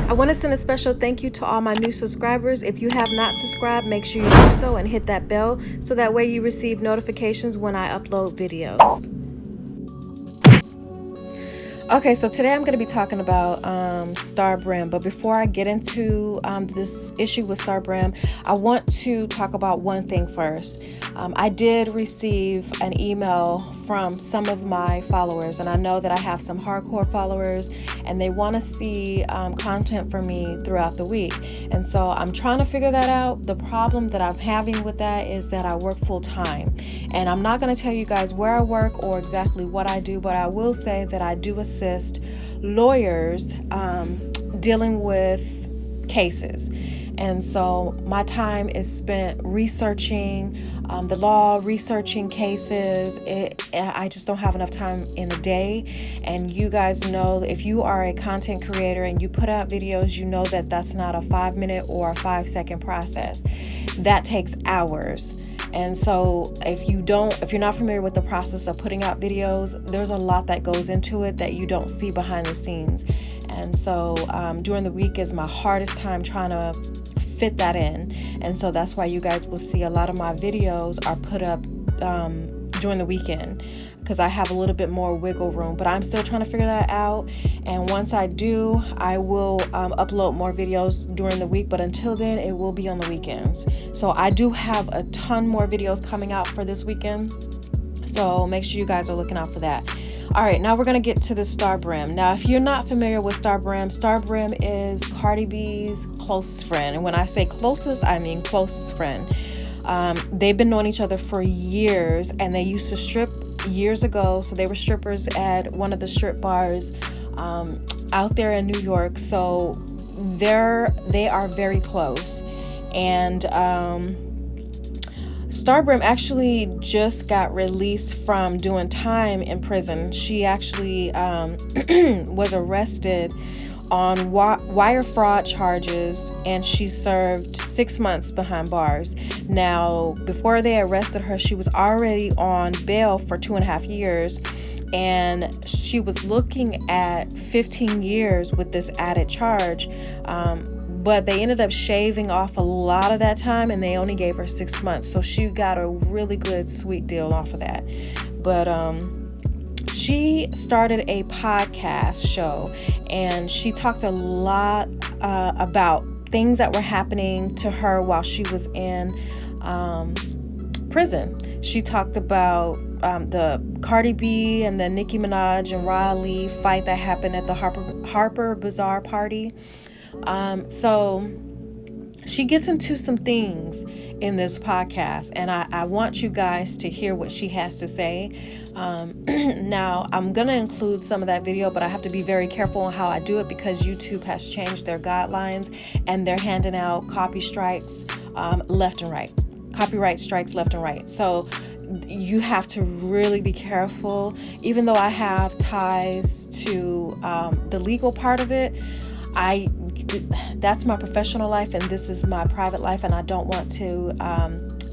I want to send a special thank you to all my new subscribers. If you have not subscribed, make sure you do so and hit that bell so that way you receive notifications when I upload videos. Okay, so today I'm going to be talking about starbrim, but before I get into this issue with starbrim, I want to talk about one thing first. I did receive an email from some of my followers, and I know that I have some hardcore followers, and they want to see content from me throughout the week. And so I'm trying to figure that out. The problem that I'm having with that is that I work full time, and I'm not going to tell you guys where I work or exactly what I do, but I will say that I do assist lawyers dealing with cases. And so my time is spent researching the law, researching cases. I just don't have enough time in a day. And you guys know, if you are a content creator and you put out videos, you know that that's not a 5-minute or a 5-second process. That takes hours. And so if you're not familiar with the process of putting out videos, there's a lot that goes into it that you don't see behind the scenes. And so during the week is my hardest time trying to fit that in. And so that's why you guys will see a lot of my videos are put up during the weekend, because I have a little bit more wiggle room, but I'm still trying to figure that out. And once I do, I will upload more videos during the week, but until then, it will be on the weekends. So I do have a ton more videos coming out for this weekend, so make sure you guys are looking out for that. All right, now we're going to get to the starbrim. Now, if you're not familiar with starbrim is Cardi B's closest friend. And when I say closest, I mean closest friend. They've been knowing each other for years, and they used to strip years ago. So they were strippers at one of the strip bars out there in New York. So they are very close. And starbrim actually just got released from doing time in prison. She actually was arrested on wire fraud charges, and she served 6 months behind bars. Now, before they arrested her, she was already on bail for 2.5 years, and she was looking at 15 years with this added charge. But they ended up shaving off a lot of that time, and they only gave her 6 months. So she got a really good, sweet deal off of that. But she started a podcast show, and she talked a lot about things that were happening to her while she was in prison. She talked about the Cardi B and the Nicki Minaj and Rah fight that happened at the Harper Bazaar party. So she gets into some things in this podcast, and I want you guys to hear what she has to say. Now, I'm going to include some of that video, but I have to be very careful on how I do it, because YouTube has changed their guidelines, and they're handing out copyright strikes left and right. So you have to really be careful. Even though I have ties to the legal part of it, that's my professional life, and this is my private life, and I don't want to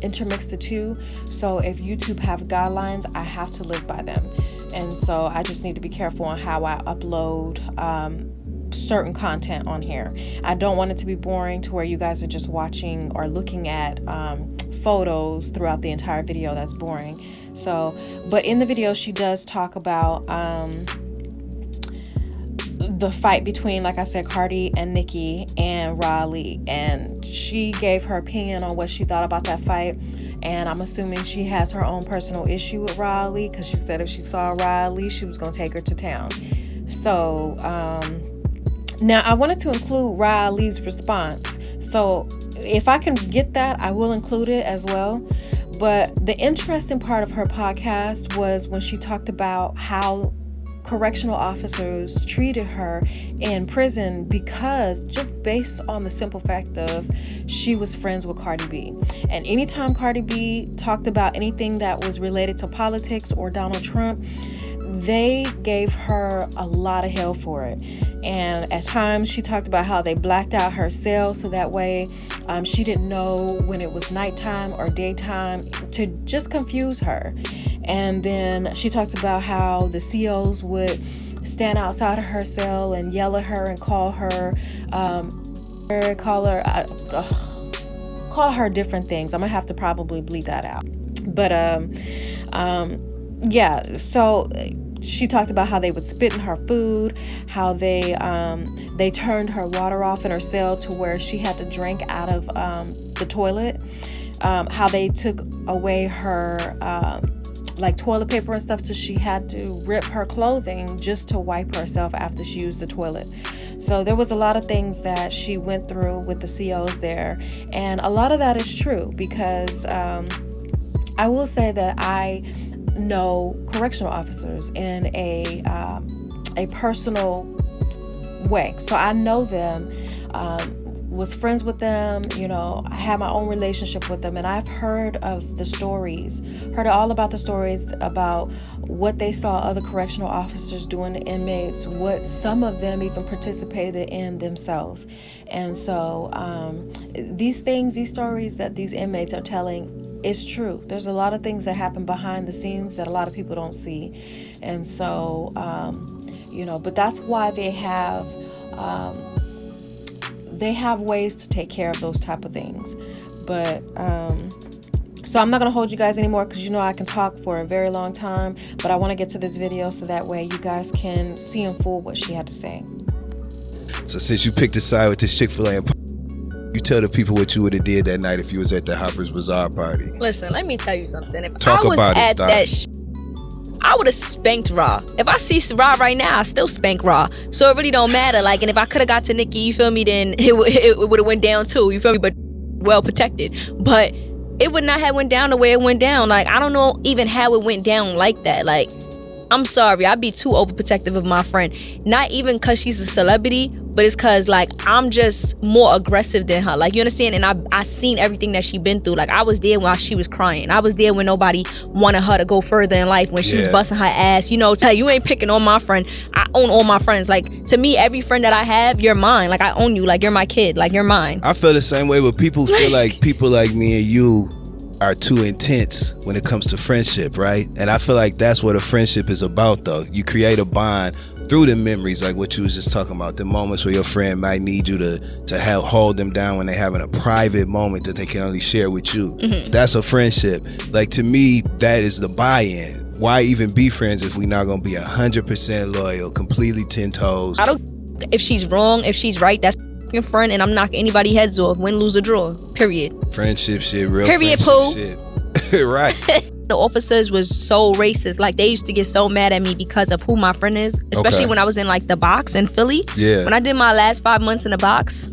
intermix the two. So if YouTube have guidelines, I have to live by them. And so I just need to be careful on how I upload certain content on here. I don't want it to be boring to where you guys are just watching or looking at photos throughout the entire video. That's boring. So, but in the video, she does talk about the fight between, like I said, Cardi and Nicki and Rah, and she gave her opinion on what she thought about that fight. And I'm assuming she has her own personal issue with Rah, because she said if she saw Rah, she was going to take her to town. So now I wanted to include Rah-Lee's response. So if I can get that, I will include it as well. But the interesting part of her podcast was when she talked about how correctional officers treated her in prison, because just based on the simple fact of she was friends with Cardi B. And anytime Cardi B talked about anything that was related to politics or Donald Trump, they gave her a lot of hell for it. And at times she talked about how they blacked out her cell so that way she didn't know when it was nighttime or daytime, to just confuse her. And then she talked about how the COs would stand outside of her cell and yell at her and call her different things. I'm gonna have to probably bleep that out. But yeah, so she talked about how they would spit in her food, how they turned her water off in her cell to where she had to drink out of the toilet, how they took away her like toilet paper and stuff, so she had to rip her clothing just to wipe herself after she used the toilet. So there was a lot of things that she went through with the COs there, and a lot of that is true because I will say that I know correctional officers in a personal way. So I know them, was friends with them, you know, I had my own relationship with them, and I've heard of the stories, heard all about the stories about what they saw other correctional officers doing to inmates, what some of them even participated in themselves. And so these stories that these inmates are telling is true. There's a lot of things that happen behind the scenes that a lot of people don't see. And so, you know, but that's why they have ways to take care of those type of things. But so I'm not going to hold you guys anymore because you know I can talk for a very long time, but I want to get to this video so that way you guys can see in full what she had to say. So since you picked a side with this Chick-fil-A, you tell the people what you would have did that night if you was at the Hopper's Bazaar party. Listen, let me tell you something. If I was at that I would have spanked Rah. If I see Rah right now, I still spank Rah. So it really don't matter. Like, and if I could have got to Nicki, you feel me, then it would have went down too. You feel me? But well protected. But it would not have went down the way it went down. Like, I don't know even how it went down like that. Like, I'm sorry, I'd be too overprotective of my friend. Not even because she's a celebrity, but it's because, like, I'm just more aggressive than her. Like, you understand? And I seen everything that she been through. Like, I was there while she was crying. I was there when nobody wanted her to go further in life, when she was busting her ass. You know, you ain't picking on my friend. I own all my friends. Like, to me, every friend that I have, you're mine. Like, I own you. Like, you're my kid. Like, you're mine. I feel the same way, but people feel like people like me and you are too intense when it comes to friendship, right? And I feel like that's what a friendship is about, though. You create a bond through the memories, like what you was just talking about, the moments where your friend might need you to hold them down when they're having a private moment that they can only share with you. Mm-hmm. That's a friendship. Like, to me, that is the buy-in. Why even be friends if we're not gonna be 100% loyal, completely 10 toes? I don't. If she's wrong, if she's right, that's friend, and I'm knocking anybody heads off, win, lose, or draw. Period. Friendship shit, real period, friendship shit. Right. The officers was so racist. Like, they used to get so mad at me because of who my friend is, especially when I was in like the box in Philly. Yeah. When I did my last 5 months in the box,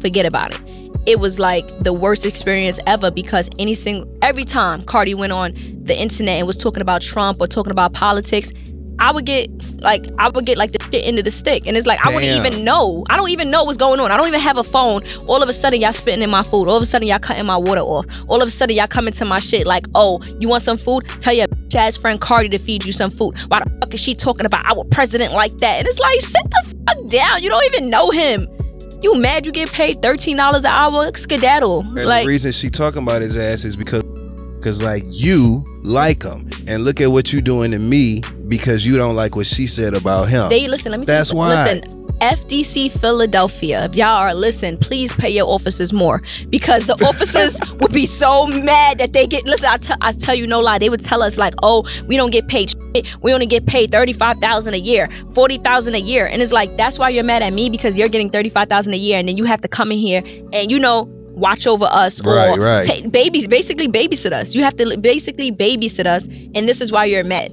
forget about it. It was like the worst experience ever, because every time Cardi went on the internet and was talking about Trump or talking about politics, I would get like the shit into the stick, and it's like, I wouldn't even know. I don't even know what's going on. I don't even have a phone. All of a sudden, y'all spitting in my food. All of a sudden, y'all cutting my water off. All of a sudden, y'all coming to my shit like, oh, you want some food? Tell your bitch-ass friend Cardi to feed you some food. Why the fuck is she talking about our president like that? And it's like, sit the fuck down. You don't even know him. You mad you get paid $13 an hour? Skedaddle. And like, the reason she talking about his ass is because like, you like him, and look at what you doing to me because you don't like what she said about him. Listen, let me tell you something. Listen, FDC Philadelphia, if y'all are listening, please pay your officers more, because the officers would be so mad that they get. Listen, I tell you no lie, they would tell us like, oh, we don't get paid shit. We only get paid $35,000 a year, $40,000 a year, and it's like, that's why you're mad at me, because you're getting $35,000 a year, and then you have to come in here and, you know, watch over us, or basically babysit us. You have to basically babysit us, and this is why you're mad.